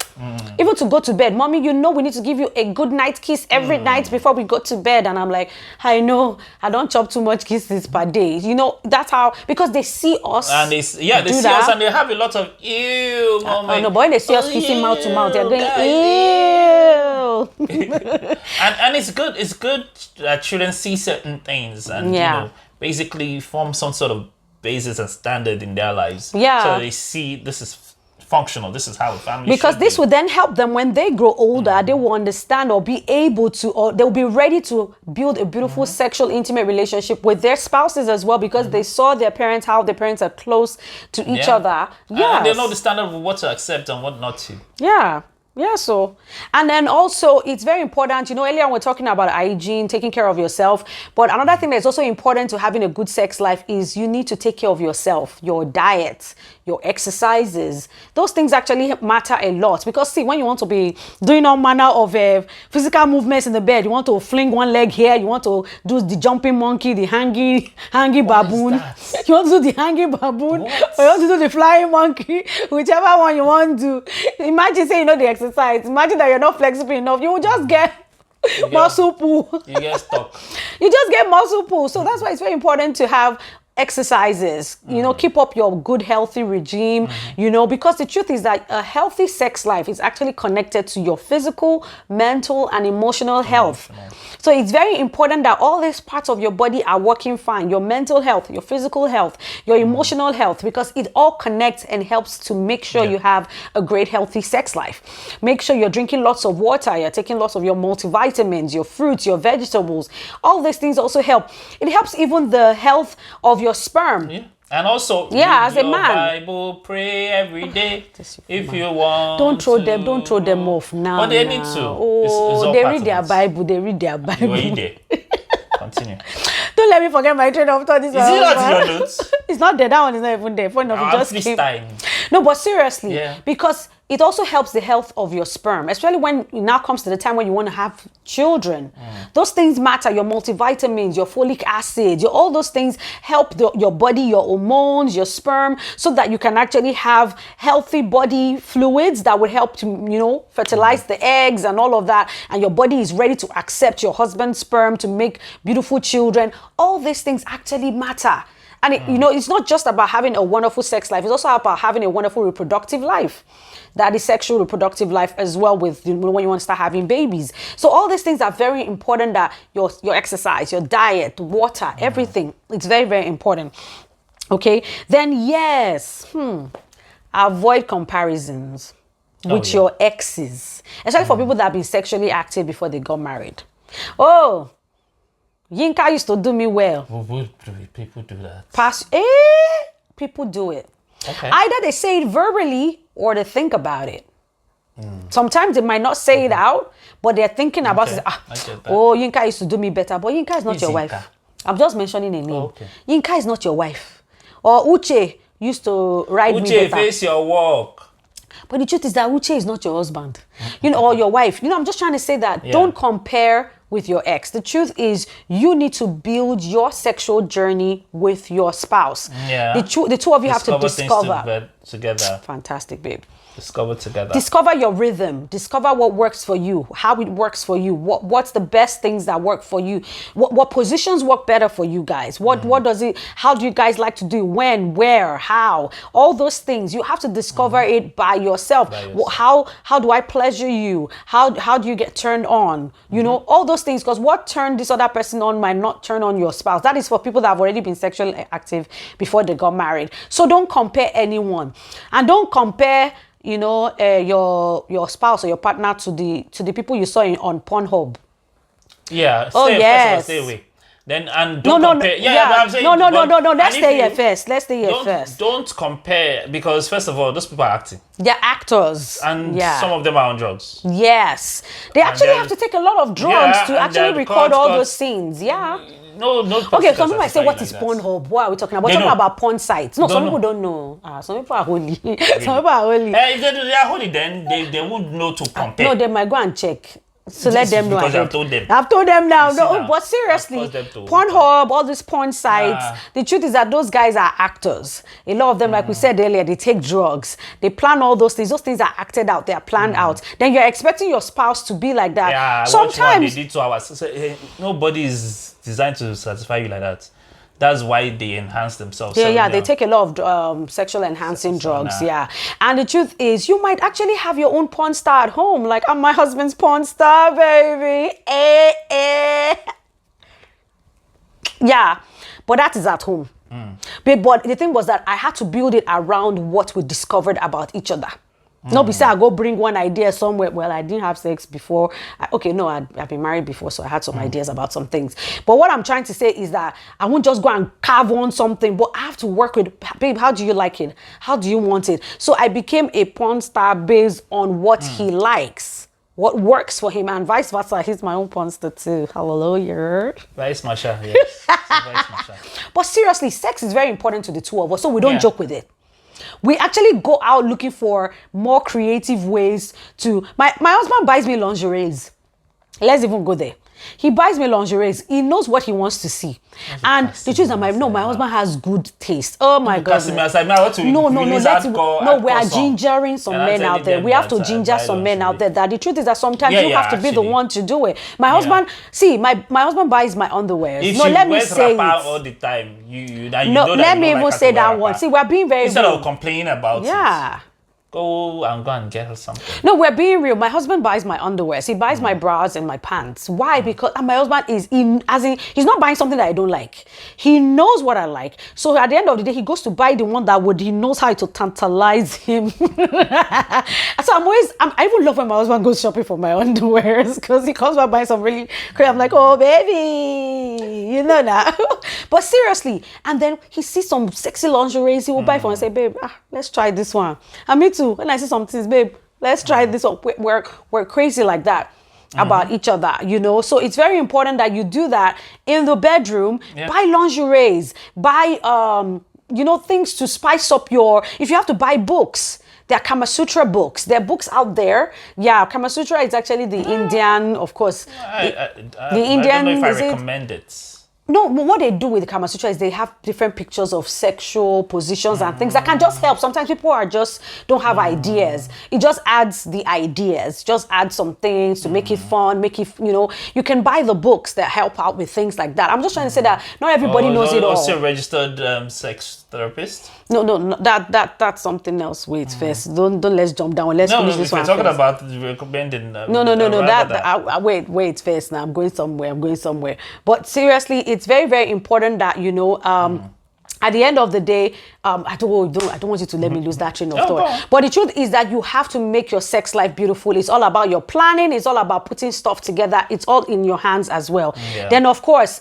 Even to go to bed. Mommy, we need to give you a good night kiss every night before we go to bed. And I'm like, I know, I don't chop too much kisses per day. That's how, because they see us. And they see us and they have a lot of ew moments. No, but when they see us kissing mouth to mouth, they're going, ew. and it's good that children see certain things and basically form some sort of basis and standard in their lives. Yeah. So they see this is functional. This is how a family because should this be. will then help them when they grow older. They will understand or be able to, or they'll be ready to build a beautiful sexual intimate relationship with their spouses as well, because they saw their parents, how their parents are close to each other. Yeah. And they know the standard of what to accept and what not to. Yeah. Yeah, so, and then also it's very important, earlier we're talking about hygiene, taking care of yourself, but another thing that's also important to having a good sex life is you need to take care of yourself, your diet, your exercises. Those things actually matter a lot, because see, when you want to be doing all manner of physical movements in the bed, you want to fling one leg here, you want to do the jumping monkey, the hanging baboon, you want to do the hanging baboon, or you want to do the flying monkey, whichever one you want to. Imagine saying the exercise. Imagine that you're not flexible enough. You will just get muscle pull. You get stuck. You just get muscle pull. So that's why it's very important to have exercises, keep up your good healthy regime, because the truth is that a healthy sex life is actually connected to your physical, mental, and emotional health. So it's very important that all these parts of your body are working fine. Your mental health, your physical health, your emotional health, because it all connects and helps to make sure you have a great healthy sex life. Make sure you're drinking lots of water, you're taking lots of your multivitamins, your fruits, your vegetables. All these things also help. It helps even the health of your sperm. Yeah. And also, as a man, Bible, pray every day if you want. Don't throw them off now. But they need to. Oh, they read their Bible. They read their Bible. You are there. Continue. Don't let me forget my train of thought. Is it not in your notes? It's not there. That one is not even there. Funny enough, it just came. No, but seriously, because it also helps the health of your sperm, especially when it now comes to the time when you want to have children. Those things matter. Your multivitamins, your folic acid, all those things help your body, your hormones, your sperm, so that you can actually have healthy body fluids that would help to, fertilize the eggs and all of that. And your body is ready to accept your husband's sperm to make beautiful children. All these things actually matter. And it's not just about having a wonderful sex life. It's also about having a wonderful reproductive life. That is sexual reproductive life as well, with when you want to start having babies. So all these things are very important, that your exercise, your diet, water, everything. It's very, very important. Okay. Then avoid comparisons with your exes. Especially for people that have been sexually active before they got married. Oh, Yinka used to do me well. People do that. People do it. Okay. Either they say it verbally or they think about it. Sometimes they might not say it out, but they're thinking about it. Oh, Yinka used to do me better, but Yinka is not your wife. I'm just mentioning a name. Okay. Yinka is not your wife. Or Uche used to ride me better. Uche, face your walk. But the truth is that Uche is not your husband, or your wife. I'm just trying to say that don't compare with your ex. The truth is, you need to build your sexual journey with your spouse. Yeah. The two of you have to discover things together. Fantastic, babe. Discover together. Discover your rhythm. Discover what works for you, how it works for you. What's the best things that work for you? What positions work better for you guys? What does it? How do you guys like to do? When, where, how? All those things you have to discover it by yourself. How do I pleasure you? How do you get turned on? You know, all those things, because what turned this other person on might not turn on your spouse. That is for people that have already been sexually active before they got married. So don't compare anyone, and don't compare your spouse or your partner to the people you saw on Pornhub. Yeah. Oh yes. Stay away. Then and don't compare. But I'm saying, no. Let's stay here first. Let's stay here first. Don't compare, because first of all, those people are acting. They're actors, and some of them are on drugs. Yes, they actually have to take a lot of drugs to actually record all those scenes. Yeah. No. Okay, some people might say, what is Pornhub? What are we talking about? We're talking about porn sites. No, some people don't know. Some people are holy. Some people are holy. If they are holy, then they would know to compare. No, they might go and check. So let them know. Because I've told them. I've told them now. No, but seriously, Pornhub, all these porn sites, the truth is that those guys are actors. A lot of them, like we said earlier, they take drugs. They plan all those things. Those things are acted out. They are planned out. Then you're expecting your spouse to be like that. Yeah, sometimes they did 2 hours. So, nobody is designed to satisfy you like that. That's why they enhance themselves. They take a lot of sexual enhancing drugs. Yeah. And the truth is, you might actually have your own porn star at home. Like, I'm my husband's porn star, baby. Yeah. But that is at home. But the thing was that I had to build it around what we discovered about each other. Not besides I go bring one idea somewhere. Well, I didn't have sex before. I've been married before, so I had some ideas about some things. But what I'm trying to say is that I won't just go and carve on something, but I have to work with, babe, how do you like it? How do you want it? So I became a porn star based on what he likes, what works for him, and vice versa. He's my own porn star too. Hallelujah. Vice Masha, yes. Vice Masha. But seriously, sex is very important to the two of us, so we don't joke with it. We actually go out looking for more creative ways to... My husband buys me lingeries. Let's even go there. He buys me lingeries. He knows what he wants to see. And the truth is that my husband has good taste. Oh my God. We are gingering some men out there. We have to ginger some men out there. That the truth is that sometimes you have to be the one to do it. My husband, my husband buys my underwear. No, let me say it. All the time, let me even say that one. See, we're being very instead of complaining about it. Yeah. Go and get her something. No, we're being real. My husband buys my underwear. He buys my bras and my pants. Why? Because my husband he's not buying something that I don't like. He knows what I like. So at the end of the day, he goes to buy the one he knows how to tantalize him. So I even love when my husband goes shopping for my underwears, because he comes back buying some really crazy. I'm like, oh baby, you know now. But seriously, and then he sees some sexy lingerie he will buy for and say, babe, let's try this one. And me too. When I see some things, babe, let's try this one. We're crazy like that about each other, So it's very important that you do that in the bedroom. Buy lingeries, buy things to spice up if you have to buy books. There are Kama Sutra books. There are books out there. Yeah, Kama Sutra is actually the Indian, of course. The Indian. I don't know if I recommend it. No, what they do with the Kama Sutra is they have different pictures of sexual positions and things that can just help. Sometimes people don't have ideas. It just adds the ideas, just add some things to make it fun, you can buy the books that help out with things like that. I'm just trying to say that not everybody knows it all. Also a registered sex therapist? No, that's something else. Wait first. Don't let's jump down. Let's finish this one. If you're talking about recommending... Wait first. Now I'm going somewhere. But seriously, it's very, very important that, at the end of the day, I don't want you to let me lose that train of thought. But the truth is that you have to make your sex life beautiful. It's all about your planning. It's all about putting stuff together. It's all in your hands as well. Yeah. Then, of course,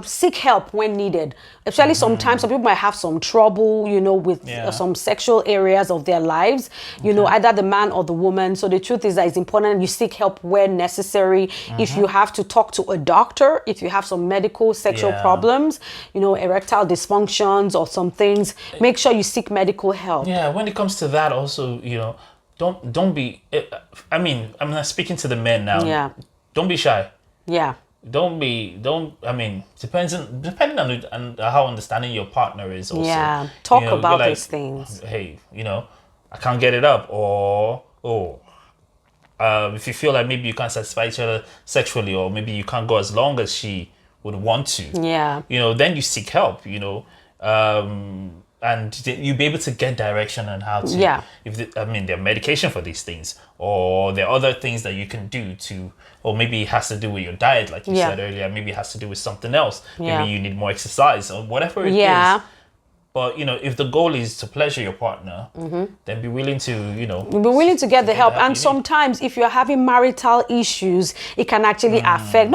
seek help when needed. Especially sometimes some people might have some trouble, with some sexual areas of their lives, either the man or the woman. So the truth is that it's important you seek help when necessary. If you have to talk to a doctor, if you have some medical sexual problems, erectile dysfunctions or some things, make sure you seek medical help. Yeah, when it comes to that also, don't be, I'm not speaking to the men now. Yeah. Don't be shy. Yeah. Depending on how understanding your partner is also. Yeah, talk about these things. Hey, I can't get it up, or if you feel like maybe you can't satisfy each other sexually, or maybe you can't go as long as she would want to. Yeah. Then you seek help. And you'll be able to get direction on how to. Yeah. There are medication for these things, or there are other things that you can do to, or maybe it has to do with your diet, like you said earlier. Maybe it has to do with something else. Maybe you need more exercise or whatever it is. But, if the goal is to pleasure your partner, then be willing to, be willing to get the help. And sometimes if you're having marital issues, it can actually affect,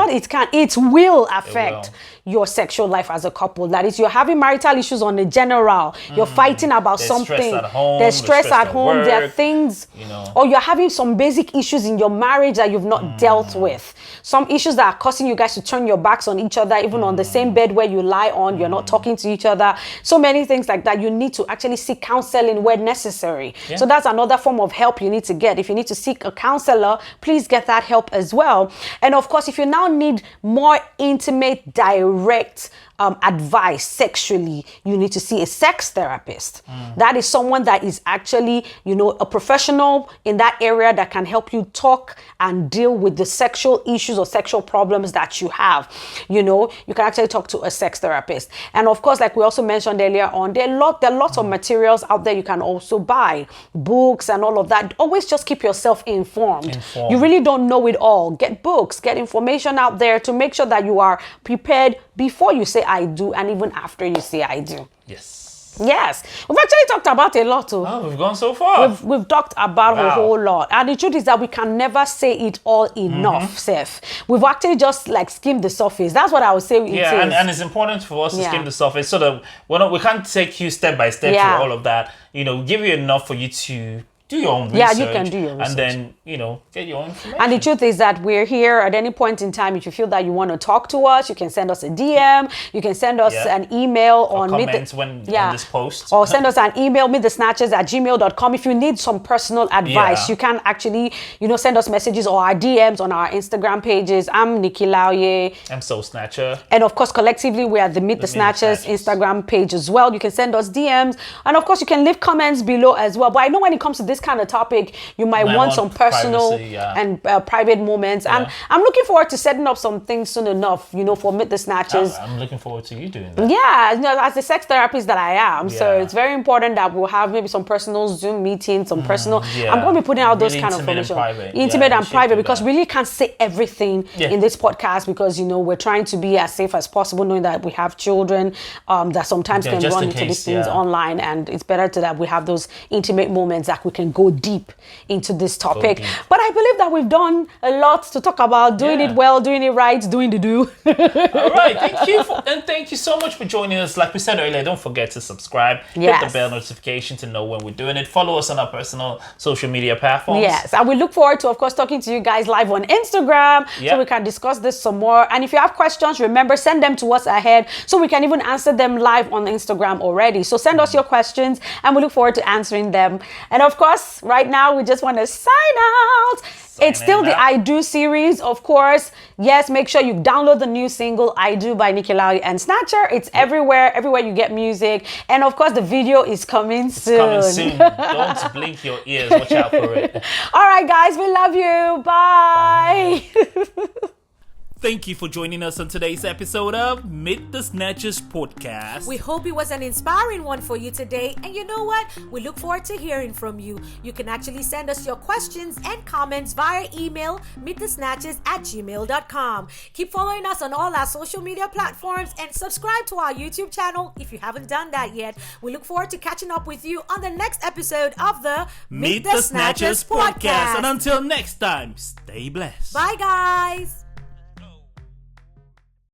it will affect your sexual life as a couple. That is, you're having marital issues on a general, you're fighting about something. There's stress at home, there are things, or you're having some basic issues in your marriage that you've not dealt with. Some issues that are causing you guys to turn your backs on each other, even on the same bed where you lie on, you're not talking to each other. So many things like that. You need to actually seek counseling where necessary. So that's another form of help you need to get. If you need to seek a counselor, please get that help as well. And of course, if you now need more intimate, direct advice sexually, you need to see a sex therapist. That is someone that is actually, a professional in that area that can help you talk and deal with the sexual issues or sexual problems that you have. You can actually talk to a sex therapist. And of course, like we also mentioned earlier on, there are lots of materials out there you can also buy, books and all of that. Always just keep yourself informed. You really don't know it all. Get books, get information out there to make sure that you are prepared before you say I do and even after you say I do. Yes. We've actually talked about a lot too. Oh, we've gone so far. We've talked about a whole lot. And the truth is that we can never say it all enough, Seth. We've actually just skimmed the surface. That's what I would say it is. And it's important for us to skim the surface so that we can't take you step by step through all of that. Give you enough for you to do your own research. Yeah, you can do your research. And then, get your own information. And the truth is that we're here at any point in time. If you feel that you want to talk to us, you can send us a DM. You can send us an email on comments on this post. Or send us an email, meetthesnatchas@gmail.com. If you need some personal advice, you can actually, send us messages or our DMs on our Instagram pages. I'm Nikki Lauye. I'm So Snatcher. And of course, collectively, we are the Meet the Snatchas Instagram page as well. You can send us DMs. And of course, you can leave comments below as well. But I know when it comes to this kind of topic, you might want some personal privacy, and private moments. And I'm looking forward to setting up some things soon enough, for Meet the Snatchas. I'm looking forward to you doing that. Yeah, as a sex therapist that I am. So it's very important that we'll have maybe some personal Zoom meetings, some personal. I'm going to be putting out those kind of information. Intimate and private, because we really can't say everything in this podcast because, we're trying to be as safe as possible, knowing that we have children that sometimes can run into these things online. And it's better that we have those intimate moments that we can go deep into this topic. But I believe that we've done a lot to talk about doing it well, doing it right, doing the do. All right. Thank you so much for joining us. Like we said earlier, don't forget to subscribe. Hit the bell notification to know when we're doing it. Follow us on our personal social media platforms. Yes. And we look forward to, of course, talking to you guys live on Instagram so we can discuss this some more. And if you have questions, remember, send them to us ahead so we can even answer them live on Instagram already. So send us your questions and we look forward to answering them. And of course, right now, we just want to sign out. It's still the I Do series, of course. Yes, make sure you download the new single, I Do by Nikki Lauye and Snatcher. It's everywhere you get music. And of course, the video is coming soon. Don't blink your ears. Watch out for it. All right, guys, we love you. Bye. Thank you for joining us on today's episode of Meet the Snatchas podcast. We hope it was an inspiring one for you today. And you know what? We look forward to hearing from you. You can actually send us your questions and comments via email, meetthesnatchas@gmail.com. Keep following us on all our social media platforms and subscribe to our YouTube channel if you haven't done that yet. We look forward to catching up with you on the next episode of the Meet the Snatchas podcast. And until next time, stay blessed. Bye, guys.